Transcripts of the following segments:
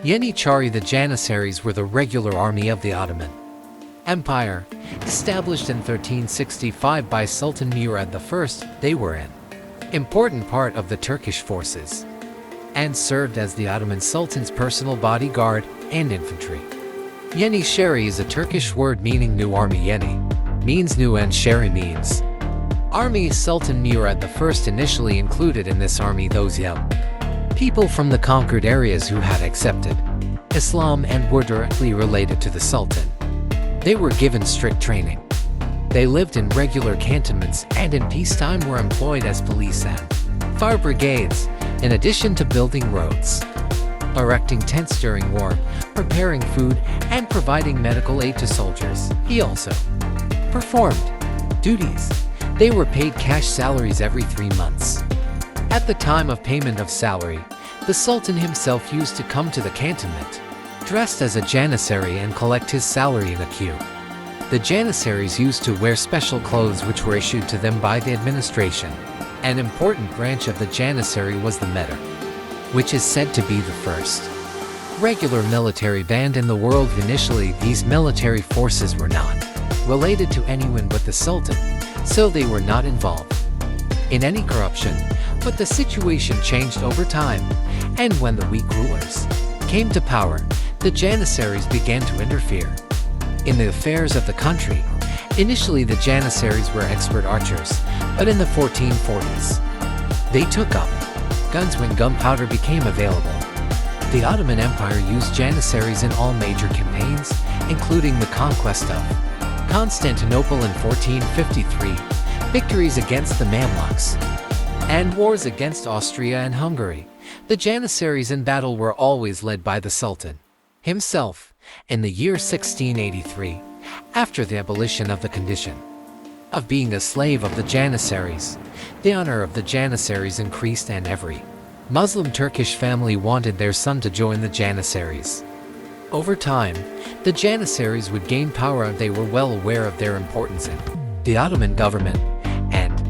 Yeni Chari The Janissaries were the regular army of the Ottoman Empire, established in 1365 by Sultan Murad I. They were an important part of the Turkish forces and served as the Ottoman Sultan's personal bodyguard and infantry. Yeniceri is a Turkish word meaning new army. Yeni means new and Chari means army. Sultan Murad I initially included in this army those young people from the conquered areas who had accepted Islam and were directly related to the Sultan. They were given strict training. They lived in regular cantonments and in peacetime were employed as police and fire brigades, in addition to building roads, erecting tents during war, preparing food, and providing medical aid to soldiers. He also performed duties. They were paid cash salaries every 3 months. At the time of payment of salary, the Sultan himself used to come to the cantonment, dressed as a janissary, and collect his salary in a queue. The janissaries used to wear special clothes which were issued to them by the administration. An important branch of the janissary was the murad, which is said to be the first regular military band in the world. Initially, these military forces were not related to anyone but the Sultan, so they were not involved in any corruption. But the situation changed over time, and when the weak rulers came to power, the janissaries began to interfere in the affairs of the country. Initially, the janissaries were expert archers, but in the 1440s, they took up guns when gunpowder became available. The Ottoman Empire used janissaries in all major campaigns, including the conquest of Constantinople in 1453, victories against the Mamluks, and wars against Austria and Hungary. The janissaries in battle were always led by the Sultan himself. In the year 1683, after the abolition of the condition of being a slave of the janissaries, the honor of the janissaries increased, and every Muslim Turkish family wanted their son to join the janissaries. Over time, the janissaries would gain power, and they were well aware of their importance in the Ottoman government, and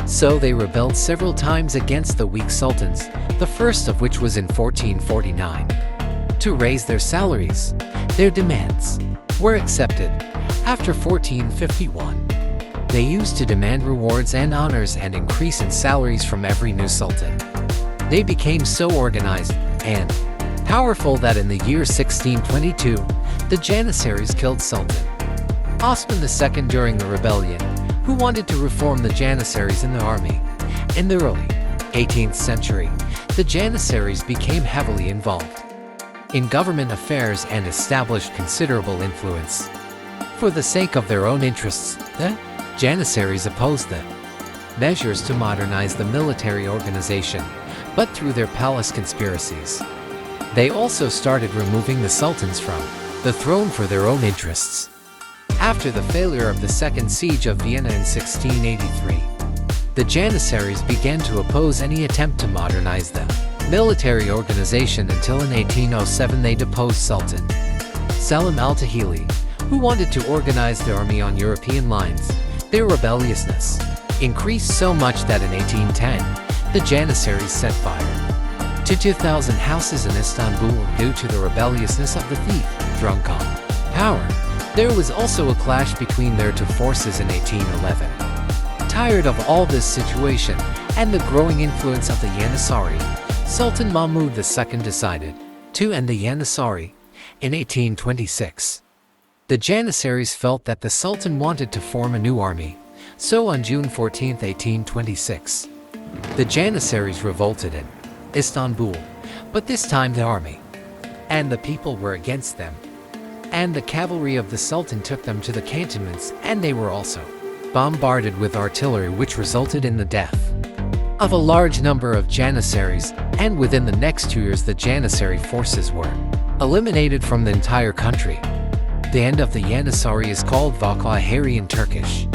so they rebelled several times against the weak sultans, the first of which was in 1449. To raise their salaries, their demands were accepted. After 1451, they used to demand rewards and honors and increase in salaries from every new sultan. They became so organized and powerful that in the year 1622, the janissaries killed Sultan Osman II during the rebellion, who wanted to reform the janissaries in the army. In the early 18th century, the janissaries became heavily involved in government affairs and established considerable influence. For the sake of their own interests, the janissaries opposed the measures to modernize the military organization, but through their palace conspiracies, they also started removing the sultans from the throne for their own interests. After the failure of the Second Siege of Vienna in 1683, the janissaries began to oppose any attempt to modernize the military organization until in 1807 they deposed Sultan Selim al-Tahili, who wanted to organize the army on European lines. Their rebelliousness increased so much that in 1810, the janissaries set fire to 2,000 houses in Istanbul due to the rebelliousness of the thief, drunk on power. There was also a clash between their two forces in 1811. Tired of all this situation and the growing influence of the Janissary, Sultan Mahmud II decided to end the Janissary in 1826. The janissaries felt that the Sultan wanted to form a new army, so on June 14, 1826, the janissaries revolted in Istanbul, but this time the army and the people were against them, and the cavalry of the Sultan took them to the cantonments, and they were also bombarded with artillery, which resulted in the death of a large number of janissaries, and within the next 2 years the janissary forces were eliminated from the entire country. The end of the Janissary is called Vakahari in Turkish.